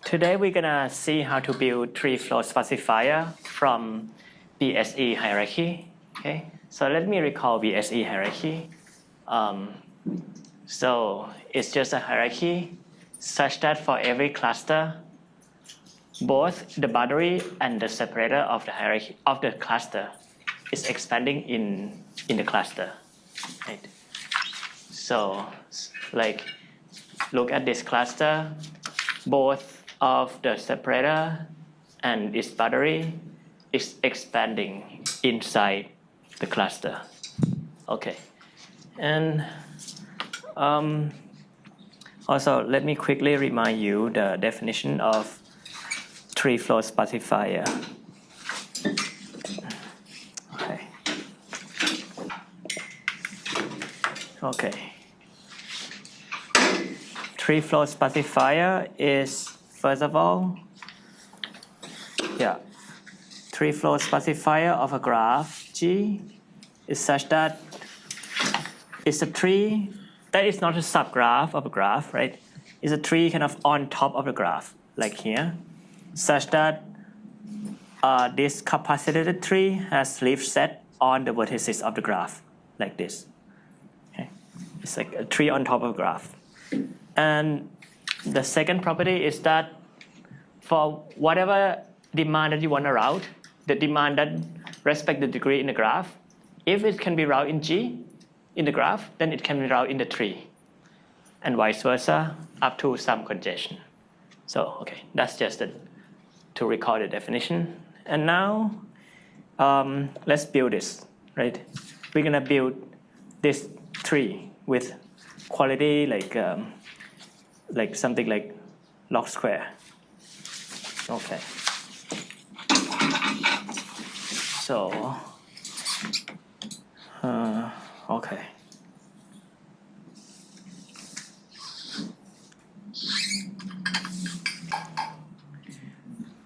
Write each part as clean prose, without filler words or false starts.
Today we're gonna see how to build tree-flow sparsifier from BSE hierarchy. Okay, so let me recall BSE hierarchy. So it's just a hierarchy such that for every cluster, both the boundary and the separator of the hierarchy of the cluster is expanding in the cluster. Right? So like look at this cluster, both of the separator and its boundary is expanding inside the cluster. Okay, and also let me quickly remind you the definition of tree-flow sparsifier. Okay. Tree-flow sparsifier is, first of all, tree-flow sparsifier of a graph G is such that it's a tree that is not a subgraph of a graph, right? It's a tree kind of on top of the graph, like here, such that this capacitated tree has leaf set on the vertices of the graph, like this. Okay. It's like a tree on top of a graph. And the second property is that for whatever demand that you want to route, the demand that respect the degree in the graph, if it can be routed in G in the graph, then it can be routed in the tree, and vice versa up to some congestion. So okay, that's just to recall the definition. And now let's build this, right? We're gonna build this tree with quality like something like log square. Okay. So, okay.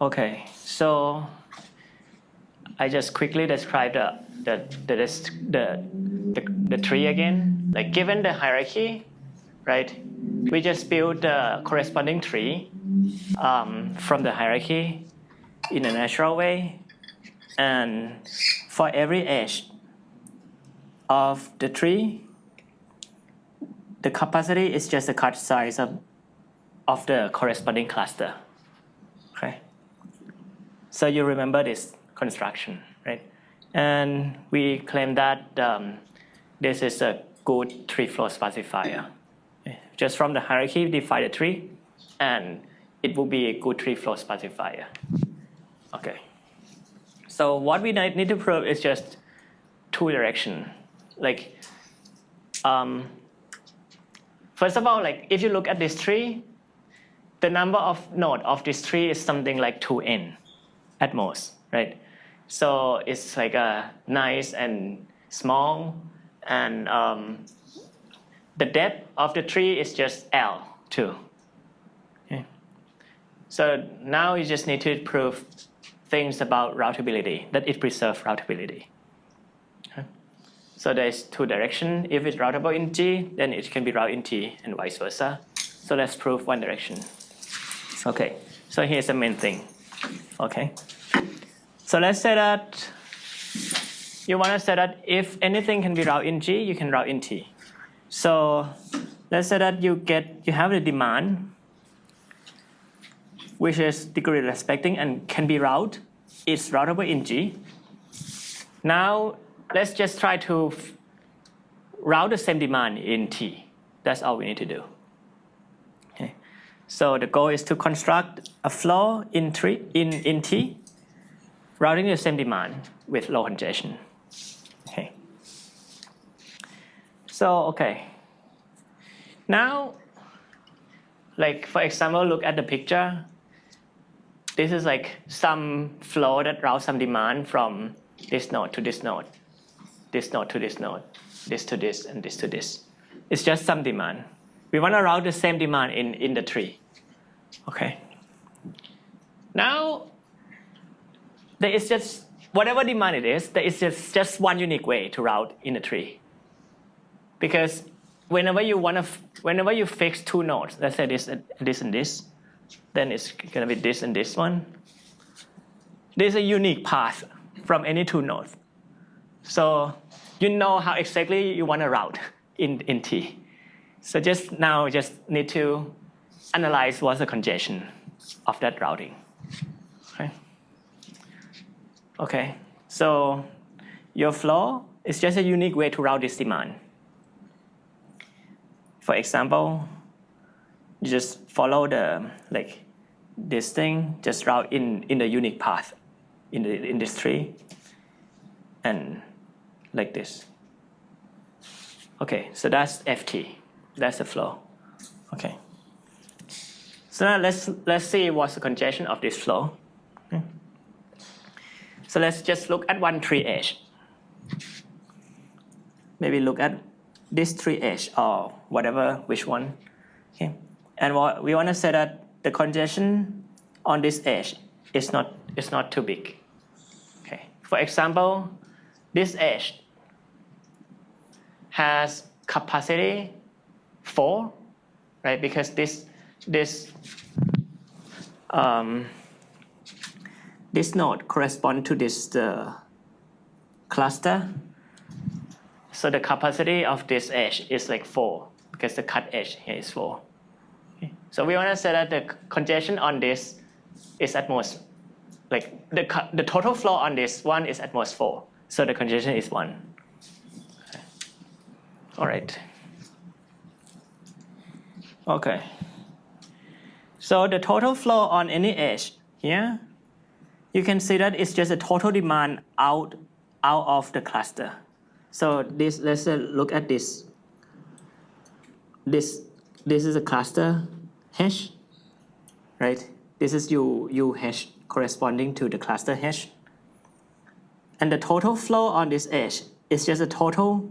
Okay, so I just quickly describe the tree again. Like given the hierarchy, right? We just build the corresponding tree from the hierarchy in a natural way. And for every edge of the tree, the capacity is just the cut size of the corresponding cluster. Okay. So you remember this construction, right? And we claim that this is a good tree-flow sparsifier. Just from the hierarchy, define the tree, and it will be a good tree-flow sparsifier. Okay. So what we need to prove is just two direction. Like, first of all, like if you look at this tree, the number of nodes of this tree is something like 2n at most, right? So it's like a nice and small, and the depth of the tree is just L too. Okay. So now you just need to prove things about routability, that it preserves routability. Okay. So there's two directions. If it's routable in G, then it can be routed in T and vice versa. So let's prove one direction. Okay, so here's the main thing. Okay, so let's say that you want to say that if anything can be routed in G, you can route in T. So let's say that you have the demand, which is degree respecting and can be routed. It's routable in G. Now let's just try to route the same demand in T. That's all we need to do. Okay. So the goal is to construct a flow in T, routing the same demand with low congestion. Okay. So okay. Now, like for example, look at the picture. This is like some flow that routes some demand from this node to this node, this node to this node, this to this, and this to this. It's just some demand. We want to route the same demand in the tree. Okay. Now, there is just, whatever demand it is, there is just one unique way to route in a tree. Because whenever you fix two nodes, let's say this and this, then it's going to be this and this one. There's a unique path from any two nodes. So you know how exactly you want to route in T. So just need to analyze what's the congestion of that routing. Okay, so your flow is just a unique way to route this demand. For example, you just follow this thing, just route in the unique path in this tree, and like this. Okay, so that's FT, that's the flow. Okay. So now let's see what's the congestion of this flow. Okay. So let's just look at one tree edge. Maybe look at this tree edge or whatever, which one. Okay. And what we want to say that the congestion on this edge is not too big. Okay. For example, this edge has capacity 4, right? Because this node corresponds to this cluster. So the capacity of this edge is like 4 because the cut edge here is 4. Okay. So we want to say that the congestion on this is at most, like the total flow on this one is at most 4. So the congestion is 1. Okay. All right. Okay. So the total flow on any edge here, you can see that it's just a total demand out of the cluster. So let's look at this. This is a cluster H, right? This is UH corresponding to the cluster H. And the total flow on this edge is just a total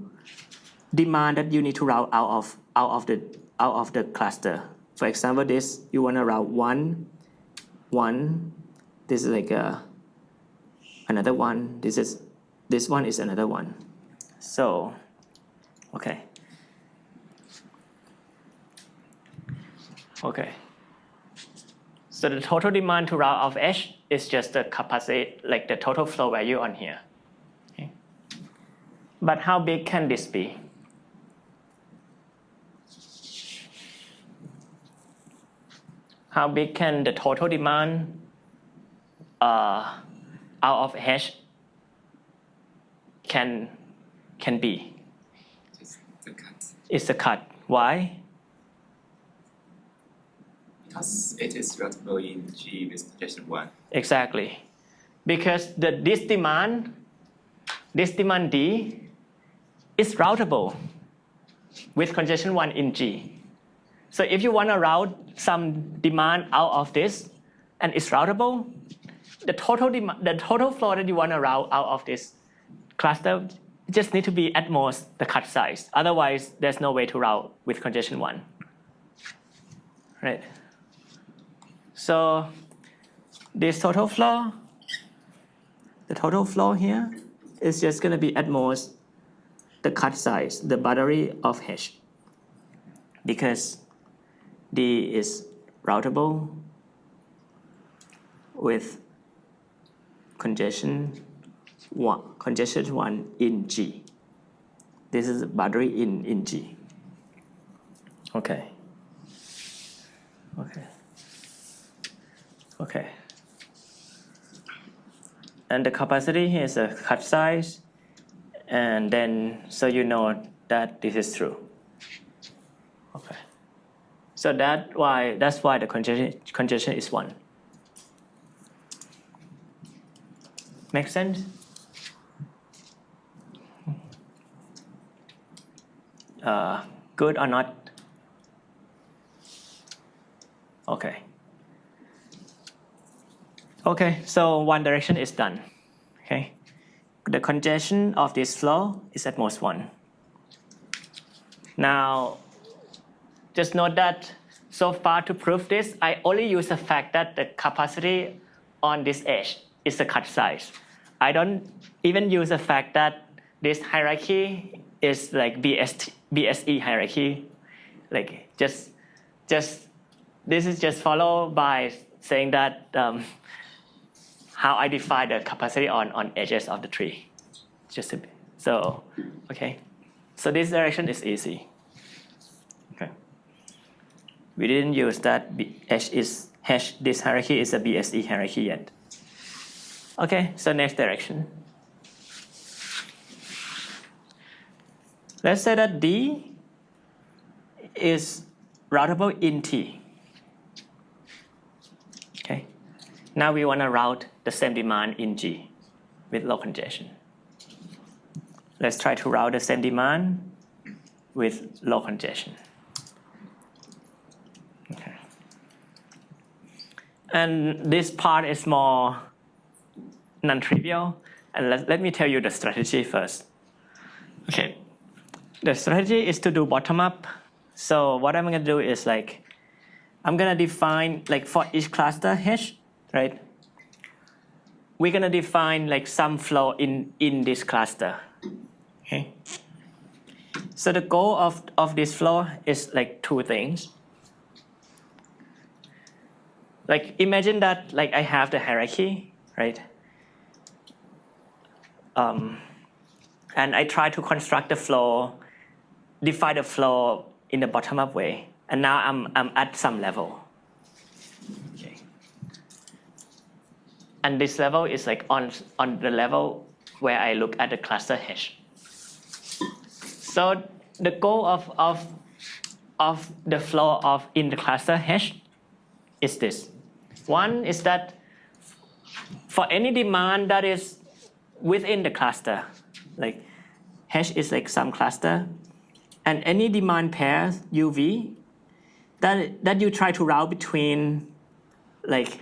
demand that you need to route out of the cluster. For example, this you want to route 1. This is like another one. This one is another one. So, okay. So the total demand to route of H is just the capacity, like the total flow value on here. Okay. But how big can this be? How big can the total demand out of H can be? It's a cut. Why? Because it is routable in G with congestion 1. Exactly. Because this demand D is routable with congestion 1 in G. So if you want to route some demand out of this and it's routable, the total flow that you want to route out of this cluster just need to be at most the cut size. Otherwise, there's no way to route with congestion 1. Right? So this total flow, the total flow here is just going to be at most the cut size, the boundary of H. Because D is routable with congestion 1 in G. This is a boundary in G. Okay. And the capacity here is a cut size, and then so you know that this is true. Okay. So that's why the congestion is 1. Make sense? Good or not? Okay, so one direction is done. Okay, the congestion of this flow is at most 1. Now, just note that so far to prove this, I only use the fact that the capacity on this edge is the cut size. I don't even use the fact that this hierarchy is like BSE hierarchy, like just this is just followed by saying that how I define the capacity on edges of the tree. Just a bit. So, okay. So this direction is easy. Okay. We didn't use that this hierarchy is a BSE hierarchy yet. Okay, so next direction. Let's say that D is routable in T. Okay. Now we want to route the same demand in G with low congestion. Let's try to route the same demand with low congestion. Okay. And this part is more non-trivial. And let me tell you the strategy first. Okay. The strategy is to do bottom-up. So what I'm going to do is like, I'm going to define like for each cluster H, right? We're going to define like some flow in this cluster. Okay. So the goal of this flow is like two things. Like imagine that like I have the hierarchy, right? And I try to construct the flow, define the flow in the bottom-up way. And now I'm at some level. Okay. And this level is like on the level where I look at the cluster H. So the goal of the flow in the cluster H is this. One is that for any demand that is within the cluster, like H is like some cluster, and any demand pairs UV that you try to route between like,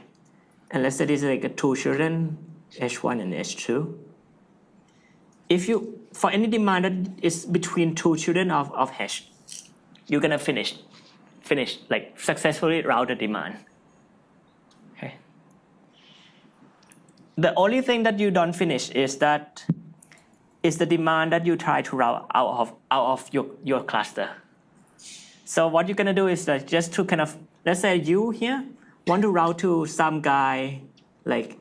and let's say this is like a two children, H1 and H2. If you, for any demand that is between two children of H, you're gonna finish, like successfully route the demand. Okay. The only thing that you don't finish is that is the demand that you try to route out of your cluster. So what you're gonna do is that just to kind of, let's say you here want to route to some guy like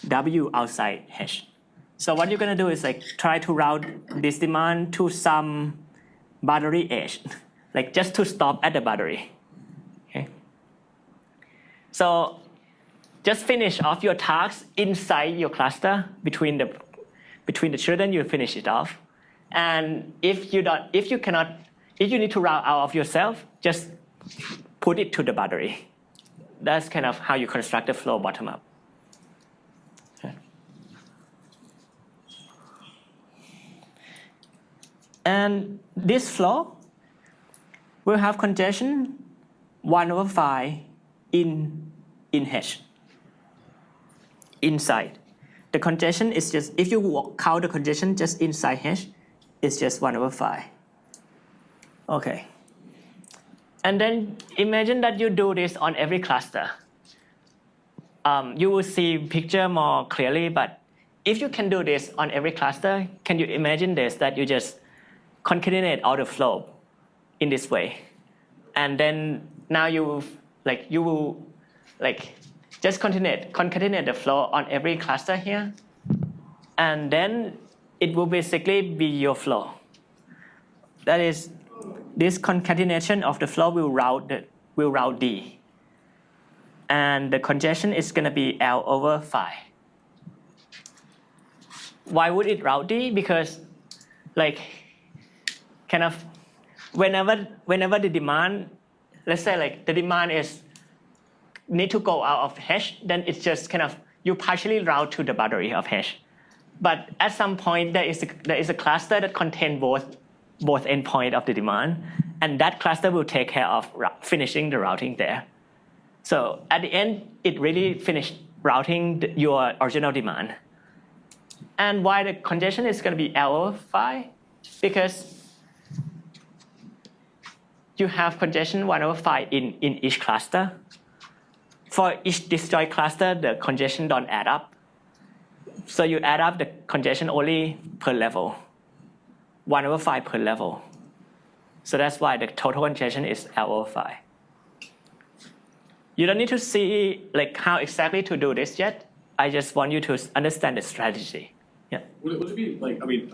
W outside H. So what you're gonna do is like try to route this demand to some boundary edge, like just to stop at the boundary. Okay. So just finish off your tasks inside your cluster between the children, you finish it off. And if you need to route out of yourself, just put it to the boundary. That's kind of how you construct the flow bottom up. Okay. And this flow will have congestion 1/5 in H. Inside. The congestion is just, if you count the congestion just inside H, it's just 1/5. Okay. And then imagine that you do this on every cluster. You will see picture more clearly, but if you can do this on every cluster, can you imagine this, that you just concatenate all the flow in this way? And then now you will just concatenate the flow on every cluster here. And then it will basically be your flow. That is, this concatenation of the flow will route D. And the congestion is gonna be L/5. Why would it route D? Because like kind of whenever the demand, let's say like the demand is need to go out of H, then it's just kind of, you partially route to the boundary of H. But at some point, there is a cluster that contains both endpoints of the demand, and that cluster will take care of finishing the routing there. So at the end, it really finished routing your original demand. And why the congestion is going to be L/5? Because you have congestion 1/5 in each cluster. For each disjoint cluster, the congestion don't add up. So you add up the congestion only per level, 1/5 per level. So that's why the total congestion is L/5. You don't need to see like how exactly to do this yet. I just want you to understand the strategy. Yeah. Would it be like, I mean,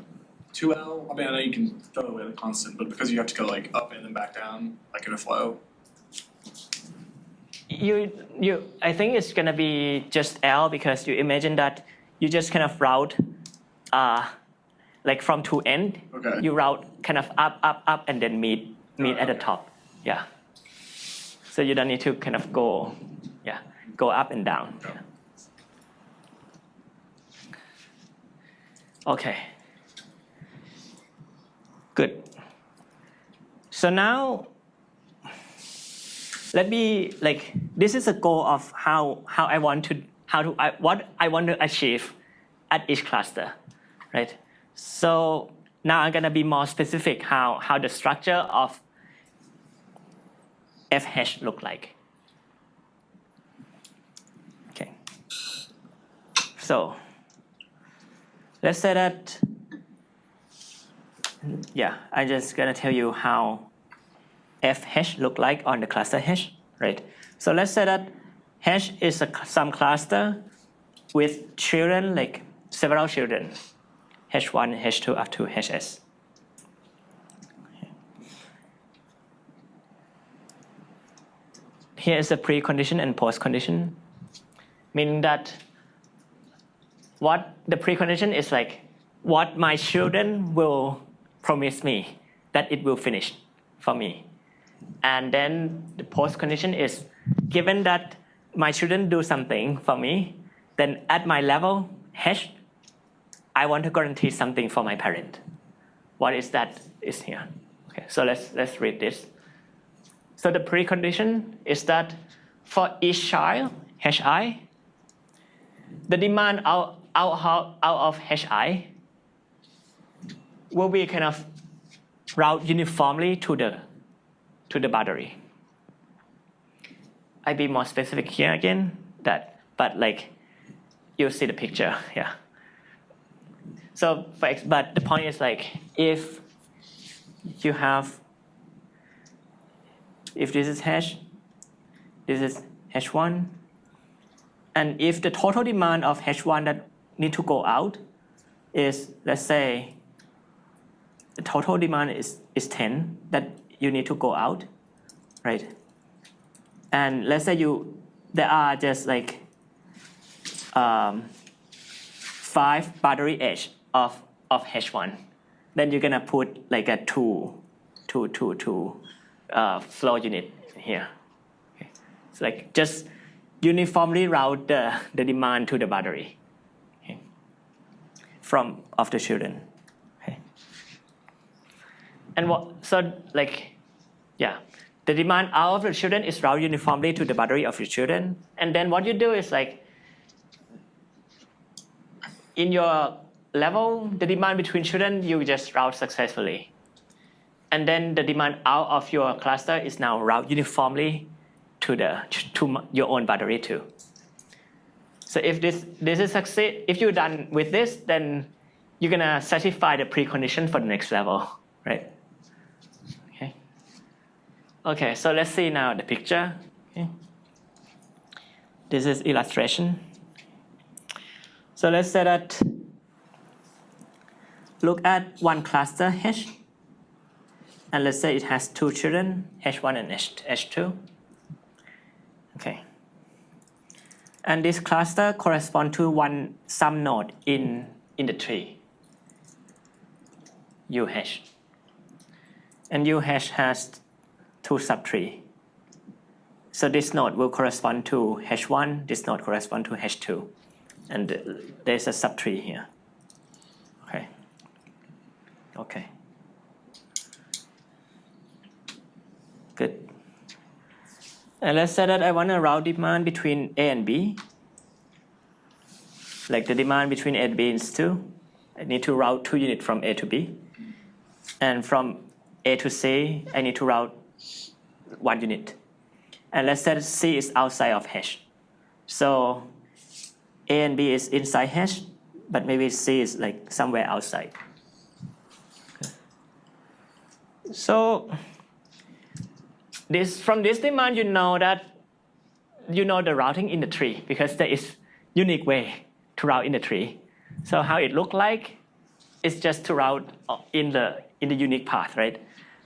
2L, I mean, I know you can throw away the constant, but because you have to go like up and then back down, like in a flow. I think it's gonna be just L because you imagine that you just kind of route, like from two end. Okay. You route kind of up, and then meet at the top. Yeah. So you don't need to kind of go up and down. Okay. Yeah. Okay. Good. So now, let me like this is a goal of what I want to achieve at each cluster, right? So now I'm gonna be more specific how the structure of FH look like. Okay. So let's say that, I'm just gonna tell you how FH look like on the cluster H, right? So let's say that H is some cluster with children, like several children, H1, H2 up to HS. Here is the precondition and postcondition, meaning that what the precondition is like what my children will promise me that it will finish for me. And then the postcondition is given that my children do something for me, then at my level H, I want to guarantee something for my parent. What is that is here. Okay, so let's read this. So the precondition is that for each child, Hi, the demand out of Hi will be kind of route uniformly to the boundary. I be more specific here again, but like you see the picture, yeah. So but the point is like if this is H, this is H1, and if the total demand of H1 that need to go out is, let's say, the total demand is 10 that you need to go out, right? And let's say there are just like 5 boundary edge of H1, then you're gonna put like a two flow unit here. Okay. It's like just uniformly route the demand to the boundary, okay, of the children. Okay. And the demand out of the children is routed uniformly to the boundary of your children. And then what you do is like in your level, the demand between children you just route successfully. And then the demand out of your cluster is now routed uniformly to your own boundary too. So if this is succeed, if you're done with this, then you're gonna satisfy the precondition for the next level, right? Okay. Okay, so let's see now the picture. Okay. This is illustration. So let's say that look at one cluster H. And let's say it has 2 children, H1 and H2. Okay. And this cluster corresponds to some node in the tree, UH. And UH has 2 subtree. So this node will correspond to H1, this node corresponds to H2. And there's a subtree here. Okay. Okay. Good. And let's say that I want to route demand between A and B. Like the demand between A and B is 2. I need to route 2 units from A to B. And from A to C, I need to route 1 unit. And let's say that C is outside of H. So A and B is inside H, but maybe C is like somewhere outside. So from this demand, you know that you know the routing in the tree because there is unique way to route in the tree. So how it look like is just to route in the unique path, right?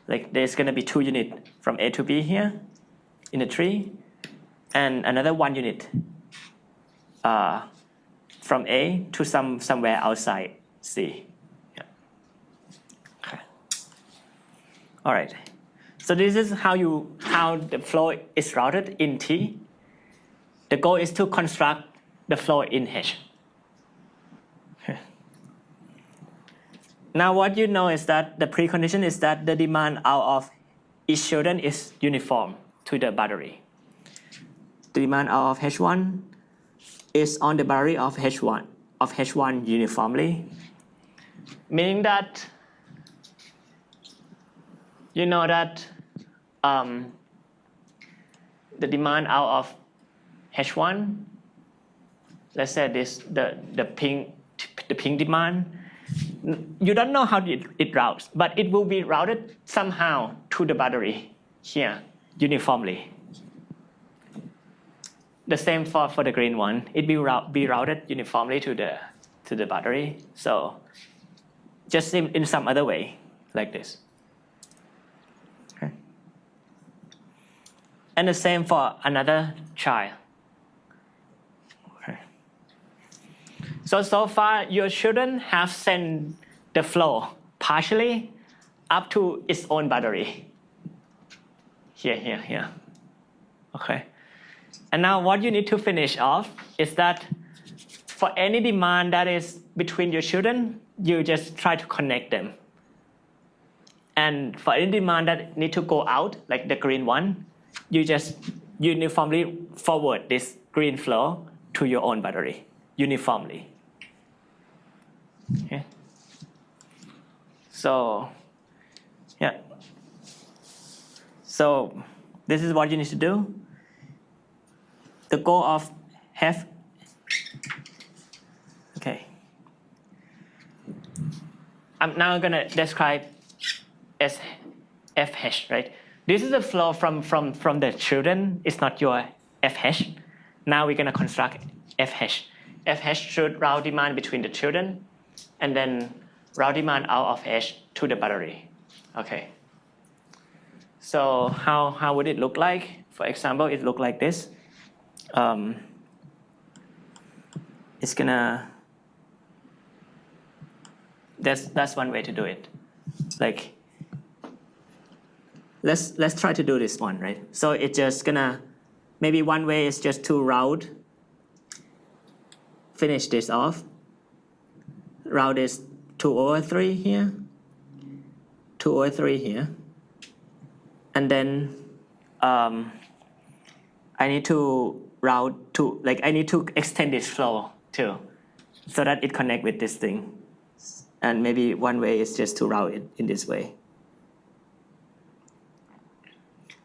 Like there's gonna be 2 units from A to B here in the tree, and another 1 unit from A to somewhere outside C. Yeah. Okay. All right. So this is how the flow is routed in T. The goal is to construct the flow in H. Okay. Now what you know is that the precondition is that the demand out of each children is uniform to the battery. The demand out of H1 is on the battery of H1 uniformly, meaning that you know that the demand out of H1, let's say this the pink demand, you don't know how it routes, but it will be routed somehow to the battery here uniformly. The same for the green one, it will be routed uniformly to the battery. So just in some other way, like this. Okay. And the same for another child. Okay. So far your children have sent the flow partially up to its own battery. Here. Okay. And now what you need to finish off is that for any demand that is between your children, you just try to connect them. And for any demand that need to go out, like the green one, you just uniformly forward this green flow to your own battery, uniformly. Okay. So, yeah. So this is what you need to do. The goal of okay. I'm now gonna describe as FH, right? This is the flow from the children. It's not your FH. Now we're gonna construct FH. FH should route demand between the children, and then route demand out of H to the battery. Okay. So how would it look like? For example, it look like this. It's gonna. That's one way to do it. Like, let's try to do this one, right? So it's just gonna, maybe one way is just to route. Finish this off. Route is 2/3 here, 2/3 here, and then I need to route to, like, I need to extend this flow too, so that it connect with this thing. And maybe one way is just to route it in this way.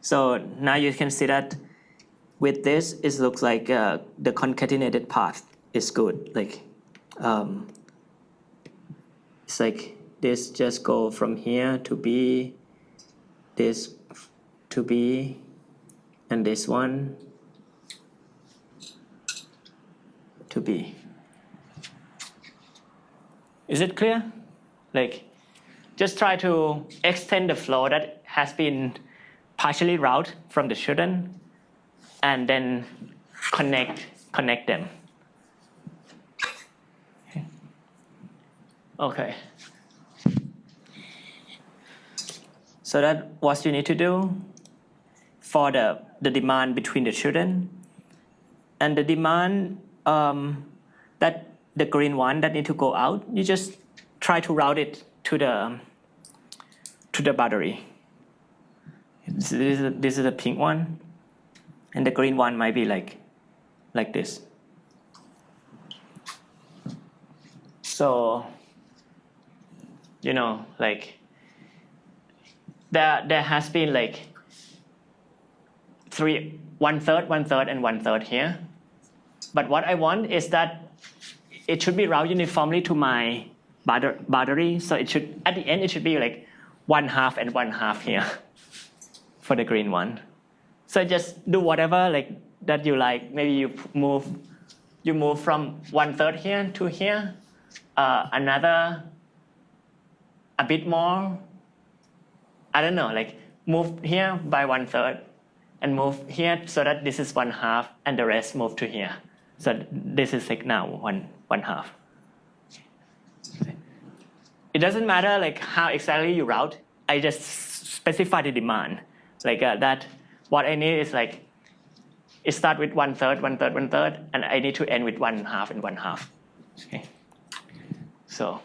So now you can see that with this, it looks like the concatenated path is good. Like, it's like this just go from here to B, this to B, and this one to B. Is it clear? Like, just try to extend the flow that has been partially routed from the children, and then connect them. Okay. So that's what you need to do for the demand between the children, and the demand that the green one that need to go out, you just try to route it to the battery. This is the pink one, and the green one might be like this. So, you know, like there has been like 1/3, 1/3, and 1/3 here. But what I want is that it should be routed uniformly to my battery. So it should, at the end, it should be like 1/2 and 1/2 here for the green one. So just do whatever, like that you like. Maybe you move from 1/3 here to here, another a bit more. I don't know, like move here by 1/3 and move here so that this is 1/2 and the rest move to here. So this is like now 1/2. It doesn't matter like how exactly you route. I just specify the demand like that. What I need is like it start with 1/3, 1/3, 1/3, and I need to end with 1/2 and 1/2. Okay. So.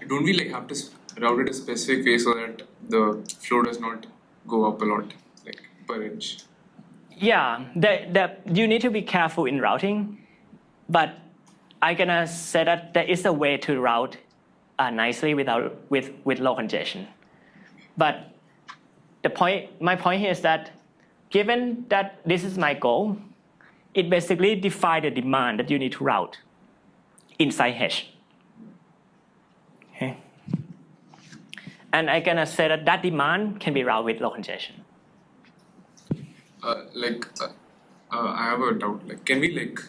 Don't we like have to route it a specific way so that the flow does not go up a lot, like per inch? Yeah, you need to be careful in routing, but I'm gonna say that there is a way to route nicely with low congestion. But my point here is that given that this is my goal, it basically defines the demand that you need to route inside H. Okay. And I'm gonna say that demand can be routed with low congestion. I have a doubt. Like, can we like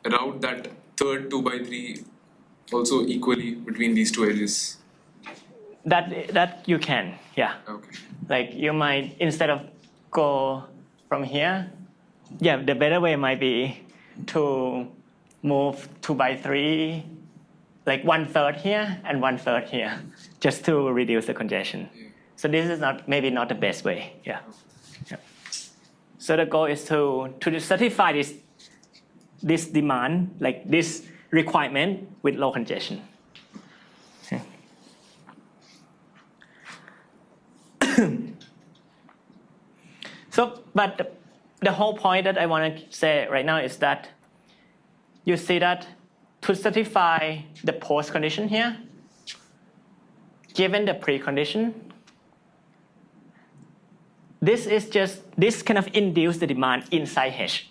route that third 2/3 also equally between these two edges? That you can, yeah. Okay. Like you might, instead of go from here, yeah, the better way might be to move 2/3, like 1/3 here and 1/3 here, just to reduce the congestion. Yeah. So this is maybe not the best way, yeah. Yeah. So the goal is to satisfy this demand, like this requirement with low congestion. Okay. So, but the whole point that I want to say right now is that you see that to satisfy the post condition here, given the precondition, this kind of induce the demand inside H.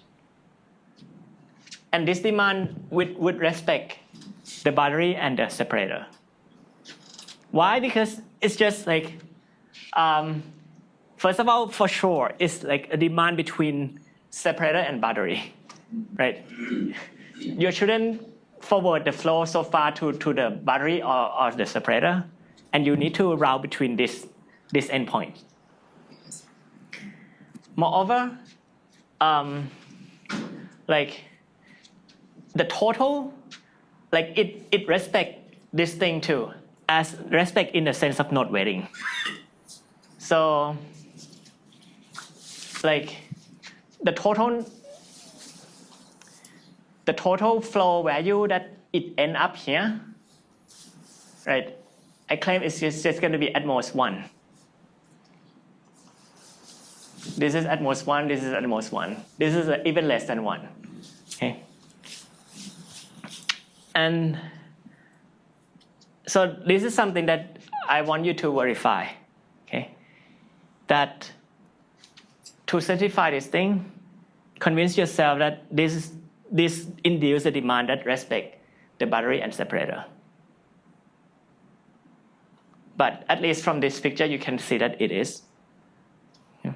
And this demand would respect the boundary and the separator. Why? Because it's just like, first of all, for sure, it's like a demand between separator and boundary, right? You shouldn't forward the flow so far to the boundary or the separator, and you need to route between this endpoint. Moreover, like the total, like it respect this thing too, as respect in the sense of node weighting. So, like the total flow value that it end up here, right? I claim it's just going to be at most 1. This is at most 1. This is at most 1. This is even less than 1. Okay. And so this is something that I want you to verify. Okay. That to certify this thing, convince yourself that this induces a demand that respect the boundary and separator. But at least from this picture, you can see that it is. Yeah.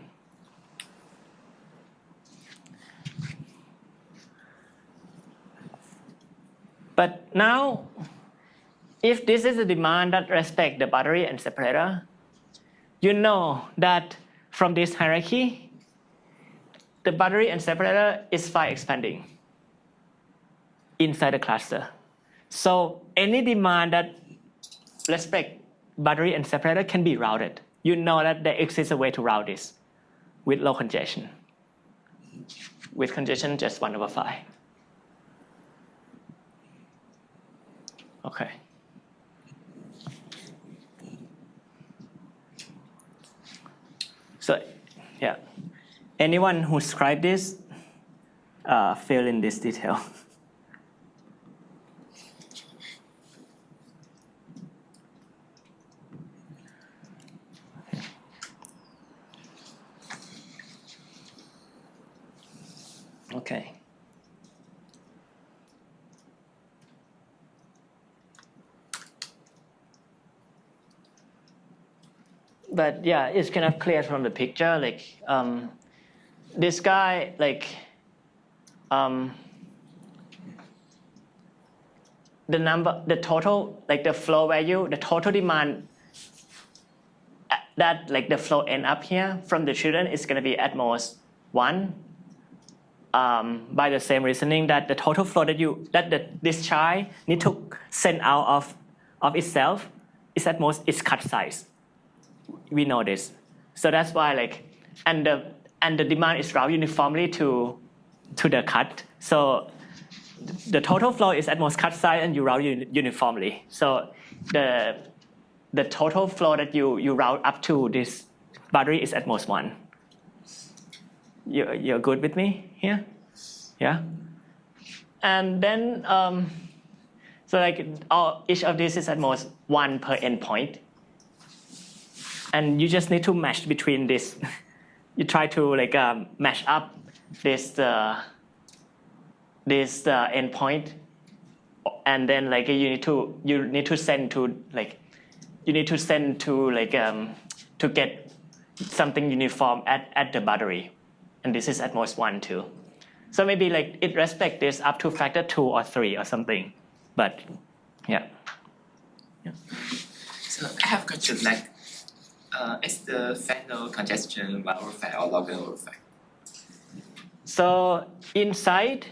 But now, if this is a demand that respects the boundary and separator, you know that from this hierarchy, the boundary and separator is file expanding inside the cluster. So any demand that respects boundary and separator can be routed. You know that there exists a way to route this with low congestion. With congestion, just 1/5. Okay. So, yeah. Anyone who scribed this, fill in this detail. Okay. But yeah, it's kind of clear from the picture. Like this guy, like the total, like the flow value, the total demand that like the flow end up here from the children is going to be at most 1. By the same reasoning that the total flow this child need to send out of itself is at most its cut size. We know this, so that's why like and the demand is routed uniformly to the cut. So the total flow is at most cut size and you route uniformly. So the total flow that you route up to this boundary is at most 1. You're good with me here? Yeah? And then, so like each of these is at most 1 per endpoint. And you just need to match between this. You try to like match up this endpoint, and then like you need to send to get something uniform at the boundary, and this is at most 1 too. So maybe like it respects this up to factor 2 or 3 or something, but yeah. So I have a question like, is the final congestion one over 5 or log n over 5? So inside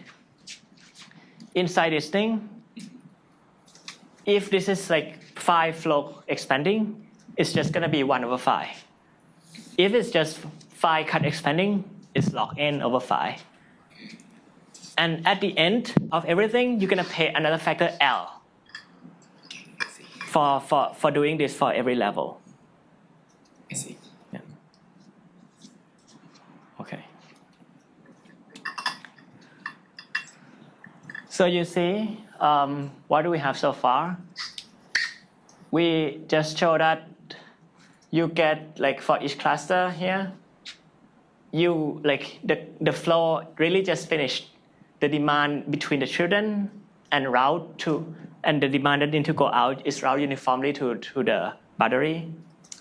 this thing, if this is like 5 flow expanding, it's just gonna be 1 over 5. If it's just 5 cut expanding, it's log n over 5. And at the end of everything, you're gonna pay another factor L for doing this for every level. I see. Yeah. Okay. So you see, what do we have so far? We just show that you get like for each cluster here, you like the flow really just finished the demand between the children and route to, and the demand that need to go out is routed uniformly to the boundary.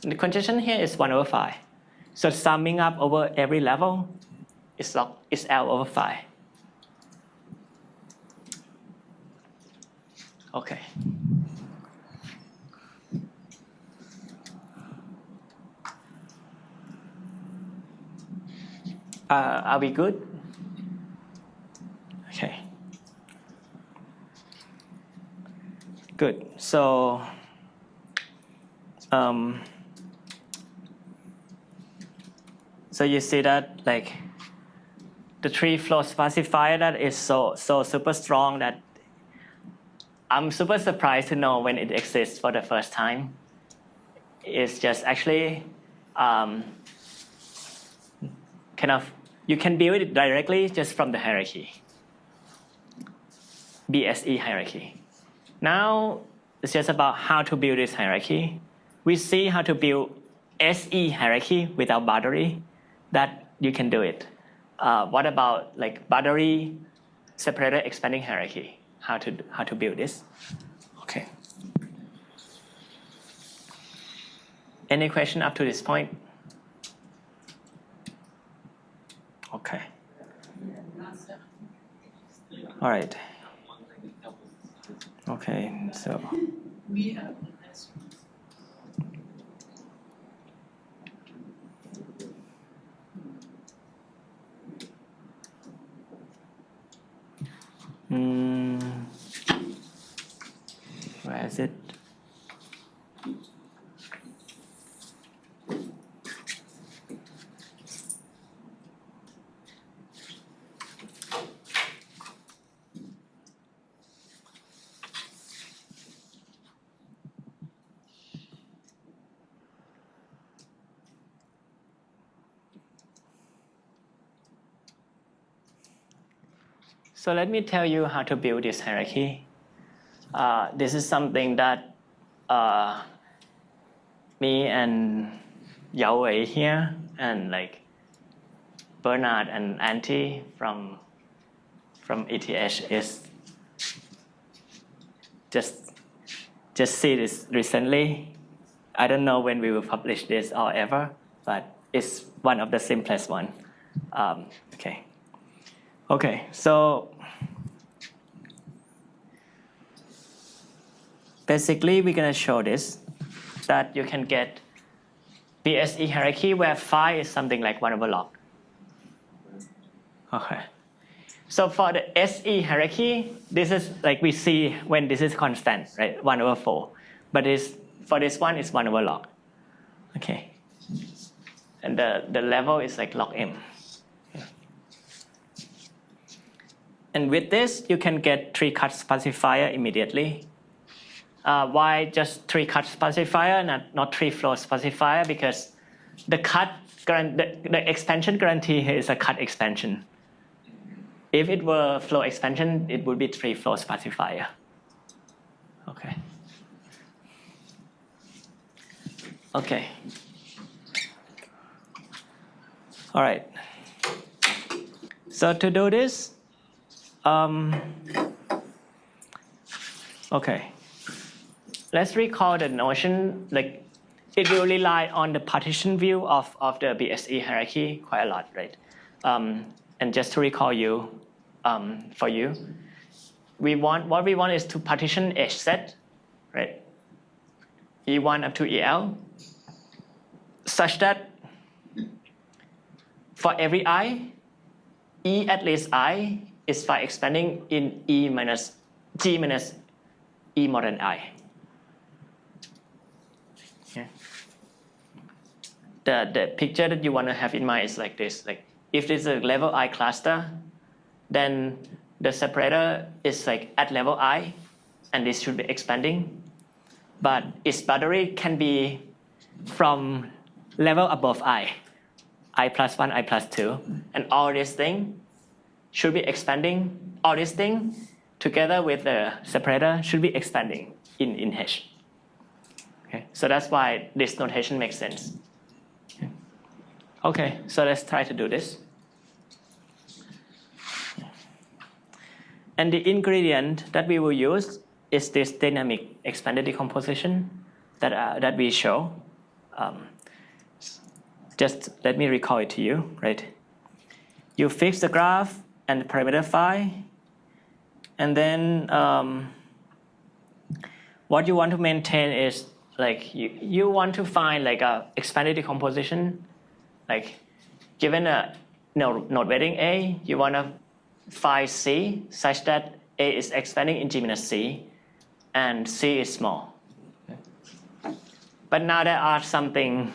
And the congestion here is 1 over 5. So summing up over every level is L over 5. Okay. Are we good? Okay. Good. So, so you see that like the 3-flow sparsifier that is so super strong that I'm super surprised to know when it exists for the first time. It's just actually kind of, you can build it directly just from the hierarchy, BSE hierarchy. Now it's just about how to build this hierarchy. We see how to build SE hierarchy without boundary, that you can do it. What about like Boundary-Separator-Expanding hierarchy? How to build this? Okay. Any question up to this point? Okay. All right. Okay, so. We have where is it? So let me tell you how to build this hierarchy. This is something that me and Yao Wei here and like Bernard and Auntie from ETH is just see this recently. I don't know when we will publish this or ever, but it's one of the simplest one. Okay. Okay, so basically we're gonna show this, that you can get BSE hierarchy where phi is something like 1 over log. Okay. So for the SE hierarchy, this is like we see when this is constant, right? 1 over 4. But for this one, it's 1 over log. Okay. And the level is like log m. And with this, you can get 3-cut sparsifier immediately. Why just 3-cut sparsifier, not 3-flow sparsifier? Because the expansion guarantee here is a cut expansion. If it were flow expansion, it would be 3-flow sparsifier. Okay. Okay. All right. So to do this, okay. Let's recall the notion, like it will rely on the partition view of the BSE hierarchy quite a lot, right? And just to recall you, for you, what we want is to partition H set, right? E1 up to EL, such that for every I, E at least I is phi expanding in E minus G minus E more than I. Okay. The picture that you want to have in mind is like this. Like if it's a level I cluster, then the separator is like at level I, and this should be expanding. But its boundary can be from level above I plus 1, I plus 2. And all these things should be expanding. All these things together with the separator should be expanding in H. Okay, so that's why this notation makes sense. Okay, so let's try to do this. And the ingredient that we will use is this dynamic expanded decomposition that we show. Just let me recall it to you, right? You fix the graph and the parameter phi, and then what you want to maintain is like you want to find like a expanded decomposition, like given a node weighting A, you want to find C such that A is expanding in G minus C, and C is small. But now there are something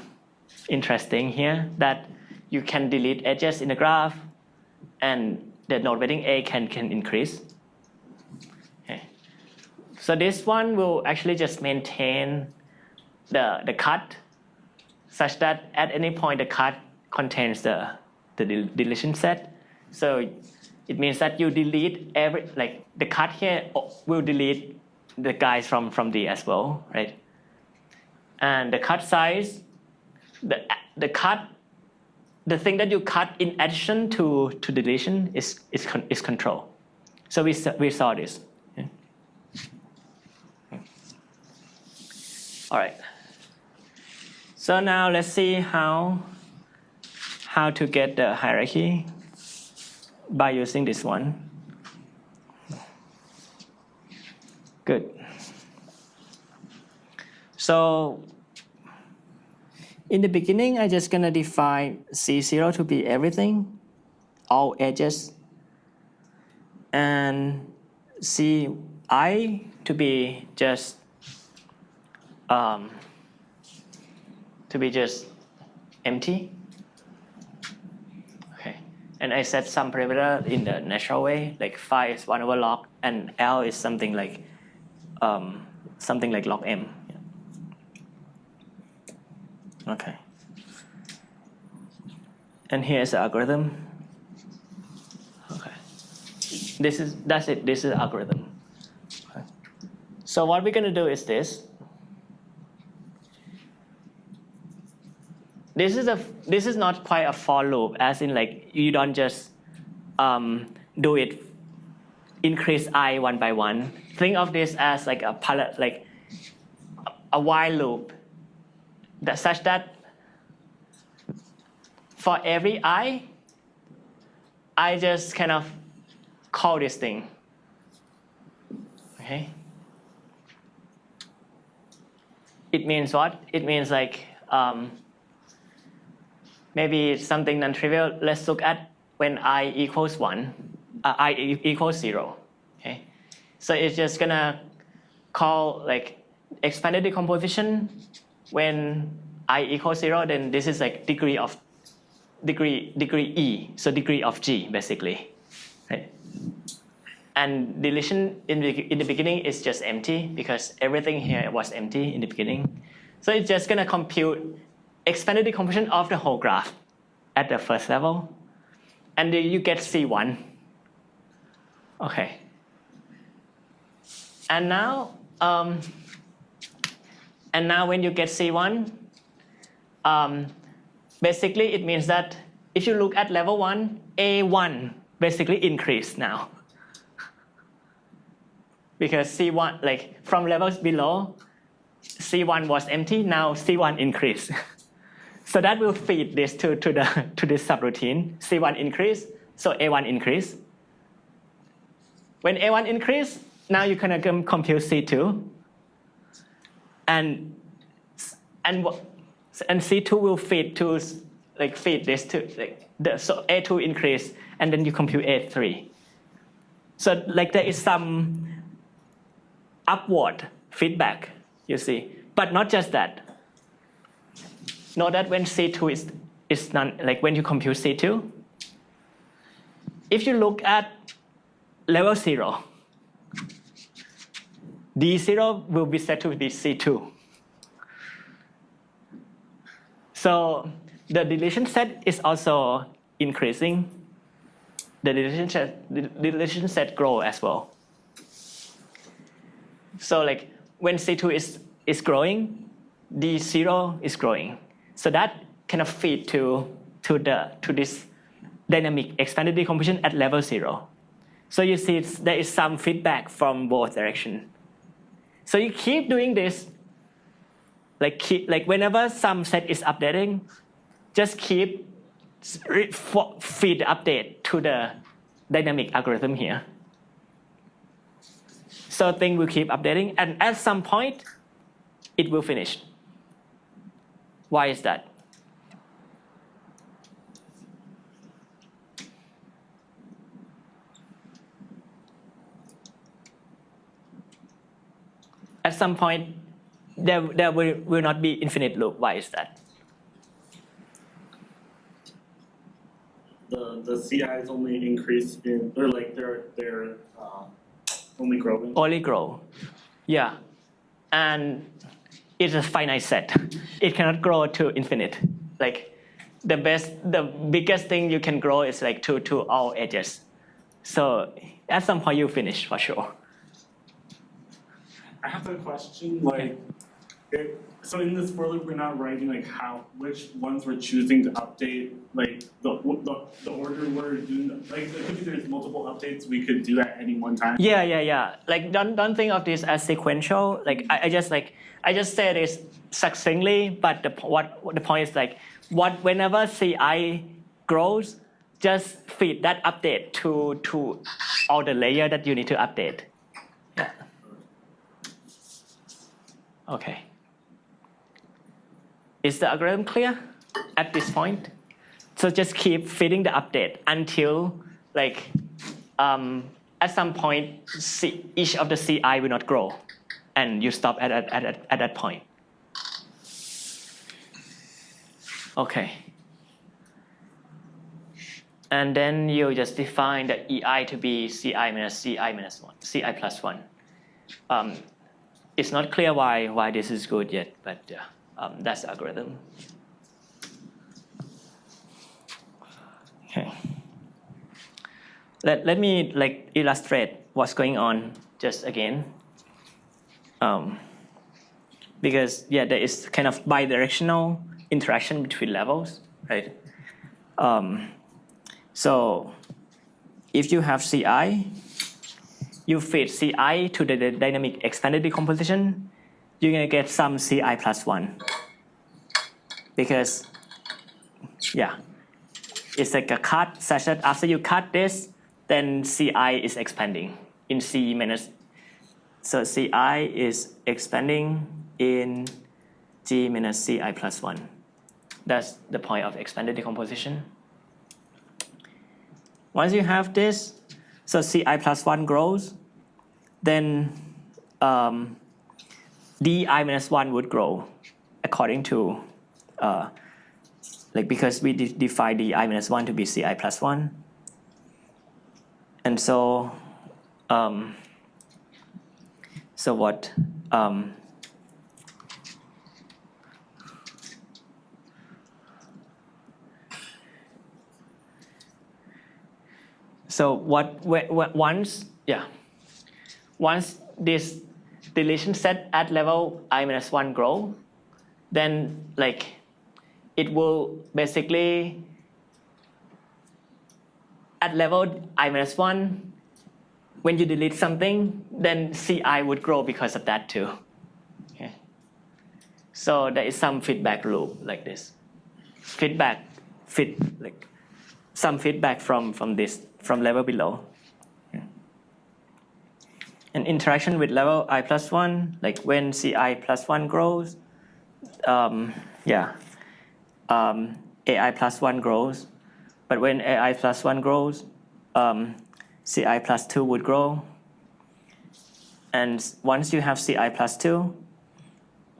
interesting here that you can delete edges in the graph, and the node weighting A can increase. Okay. So this one will actually just maintain the cut such that at any point the cut contains the deletion set. So it means that you delete the cut here will delete the guys from D as well, right? And the cut size, the thing that you cut in addition to deletion is control. So we saw this. Yeah. All right. So now let's see how to get the hierarchy by using this one. Good. So in the beginning, I'm just going to define C0 to be everything, all edges, and Ci to be just empty. Okay, and I set some parameter in the natural way, like phi is 1 over log, and L is something like log m. Okay. And here's the algorithm. Okay. That's it. This is the algorithm. Okay. So what we're gonna do is this. This is not quite a for loop, as in like you don't just do it increase I one by one. Think of this as like a while loop. Such that for every I just kind of call this thing. Okay. It means what? It means like maybe something non-trivial. Let's look at when I equals 1, I equals 0. Okay. So it's just gonna call like expanded decomposition when I equals 0. Then this is like degree E, so degree of G basically, right? And deletion in the beginning is just empty because everything here was empty in the beginning. So it's just gonna compute expanded decomposition of the whole graph at the first level, and then you get C1. Okay. And now when you get C1, basically it means that if you look at level 1, A1 basically increased now. Because C1, like from levels below, C1 was empty, now C1 increased. So that will feed this to this subroutine. C1 increase, so A1 increase. When A1 increase, now you can compute C2. And C2 will feed to feed this to so A2 increase, and then you compute A3. So like there is some upward feedback, you see, but not just that. Note that when C2 is done, like when you compute C2, if you look at level 0, D0 will be set to be C2. So the deletion set is also increasing. The deletion set grow as well. So like when C2 is growing, D0 is growing. So that kind of feed to this dynamic expanded decomposition at level 0. So you see there is some feedback from both directions. So you keep doing this, like whenever some set is updating, just keep feed the update to the dynamic algorithm here. So things will keep updating, and at some point, it will finish. Why is that? At some point, there will not be infinite loop. Why is that? The CIs only increase in, or like they're only growing. Only grow, yeah, and it's a finite set. It cannot grow to infinite. Like the biggest thing you can grow is like to all edges. So at some point you finish for sure. I have a question, like, so in this for loop, we're not writing like which ones we're choosing to update, like the order we're doing. Like, it could be there's multiple updates we could do at any one time. Yeah. Like don't think of this as sequential. Like I just say this succinctly, but the point is like whenever CI grows, just feed that update to all the layer that you need to update. Yeah. Okay. Is the algorithm clear at this point? So just keep feeding the update until like at some point each of the CI will not grow, and you stop at that point. Okay. And then you just define the EI to be CI minus 1, CI plus 1. It's not clear why this is good yet, but that's the algorithm. Okay. Let me like illustrate what's going on just again. Because there is kind of bidirectional interaction between levels, right? So if you have CI, you feed CI to the dynamic expanded decomposition, you're gonna get some CI plus 1. Because, it's like a cut such that after you cut this, then CI is expanding in C minus. So CI is expanding in G minus CI plus 1. That's the point of expanded decomposition. Once you have this, so CI plus 1 grows, then DI minus 1 would grow according to, because we define DI minus 1 to be CI plus 1. And so, so what? So once this deletion set at level I minus 1 grow, then it will basically at level I minus 1, when you delete something, then CI would grow because of that too. Okay. So there is some feedback loop like this. Some feedback from level below. Yeah. And interaction with level I plus 1, when CI plus 1 grows, AI plus 1 grows. But when AI plus 1 grows, CI plus 2 would grow. And once you have CI plus 2,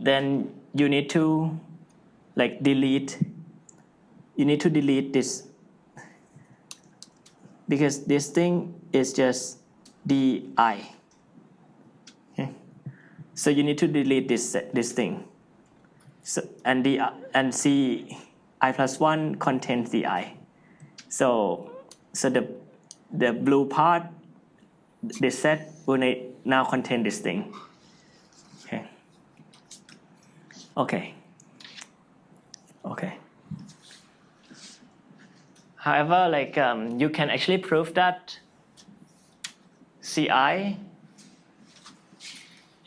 then you need to delete this, because this thing is just DI. Okay? So you need to delete this thing. So and CI plus 1 contains DI. So the blue part, this set will now contain this thing. Okay. However, you can actually prove that CI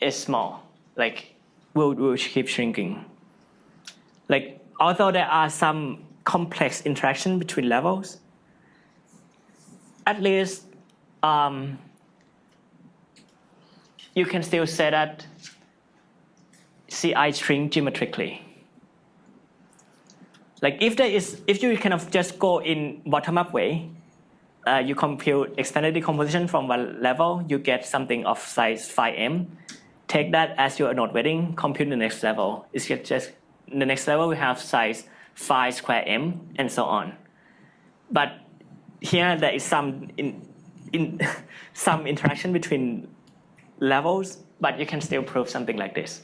is small. Will keep shrinking. Although there are some complex interaction between levels, at least you can still say that CI shrink geometrically. If you kind of just go in bottom-up way, you compute expanded decomposition from one level, you get something of size phi m. Take that as your node weighting, compute the next level. It's just the next level we have size phi square m and so on. But here there is some some interaction between levels, but you can still prove something like this.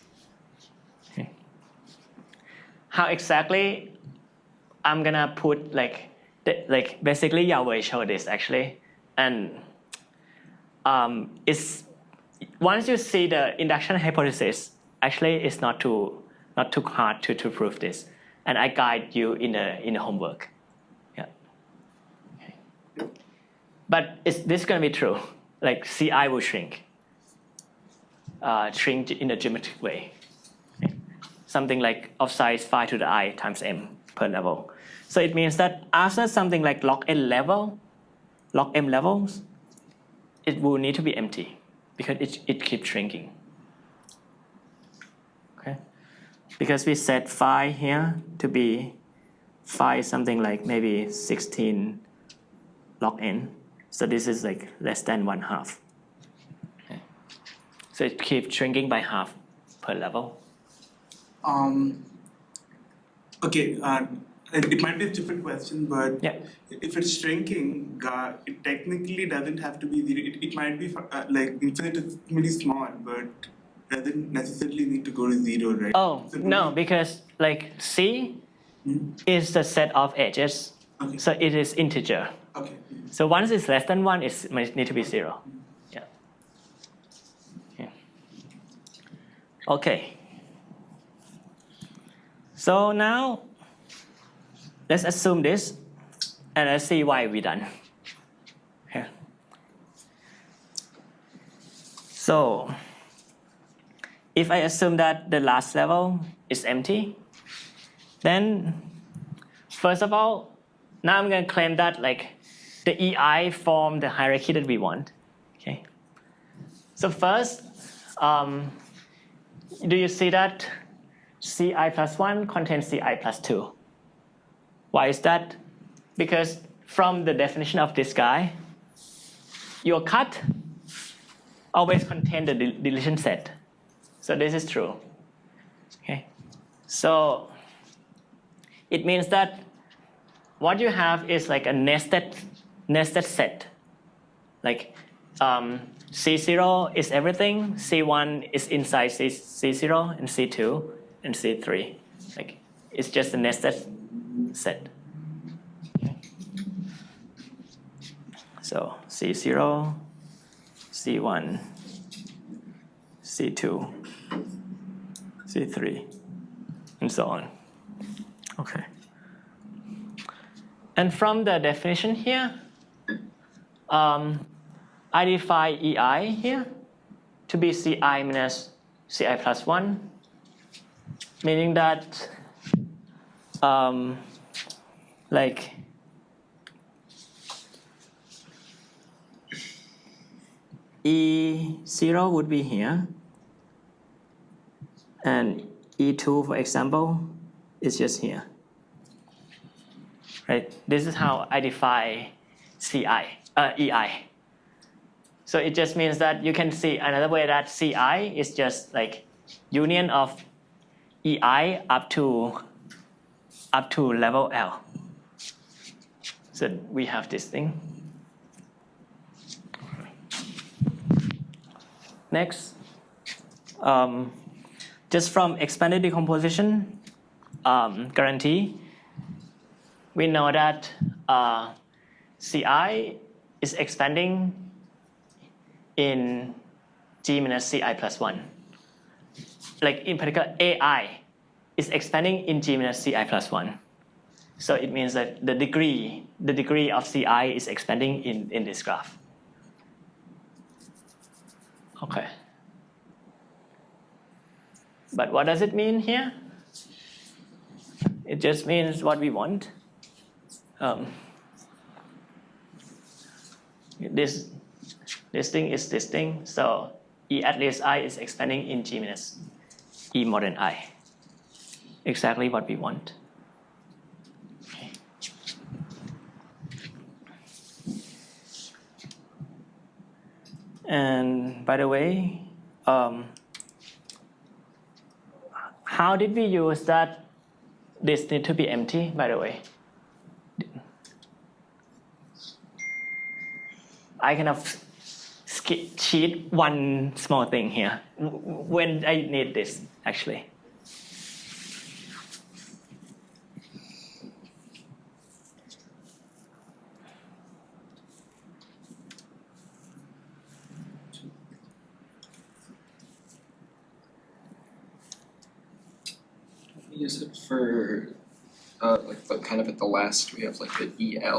Okay. How exactly? I'm gonna put basically Yahweh showed this actually, and it's once you see the induction hypothesis, actually it's not too hard to prove this, and I guide you in the homework. Yeah. Okay. But this gonna be true? CI will shrink in a geometric way. Okay. Something of size phi to the I times m per level. So it means that after something like log m levels, it will need to be empty because it keeps shrinking. Okay, because we set phi here to be phi something maybe 16 log n. So this is less than 1/2. Okay. So it keeps shrinking by half per level. Okay, it might be a stupid question, but yeah. If it's shrinking, it technically doesn't have to be zero. It might be infinitesimally small, but doesn't necessarily need to go to zero, right? Oh, no, because C is the set of edges, okay. So it is integer. Okay. So once it's less than 1, it might need to be 0. Yeah. Okay. So now, let's assume this, and let's see why we're done. Okay. So, if I assume that the last level is empty, then first of all, now I'm going to claim that the EI form the hierarchy that we want. Okay. So first, do you see that Ci plus 1 contains Ci plus 2? Why is that? Because from the definition of this guy, your cut always contains the deletion set. So this is true. Okay. So it means that what you have is like a nested set. Like C0 is everything, C1 is inside C0, and C2 and C3. Like it's just a nested set. Okay. So C0, C1, C2, C3, and so on. Okay. And from the definition here, I define EI here to be Ci minus Ci plus 1, meaning that like E0 would be here, and E2, for example, is just here. Right? This is how I define EI. So it just means that you can see another way that Ci is just like union of EI up to level L. So we have this thing. Next, just from expanded decomposition guarantee, we know that Ci is expanding in G minus Ci plus 1. Like in particular, AI is expanding in G minus Ci plus 1. So it means that the degree of Ci is expanding in this graph. Okay. But what does it mean here? It just means what we want. This thing is this thing, so E at least I is expanding in G minus E more than I. Exactly what we want. Okay. And by the way, how did we use that this need to be empty, by the way? I kind of cheat one small thing here when I need this, actually. Use it for like the kind of at the last we have like the EL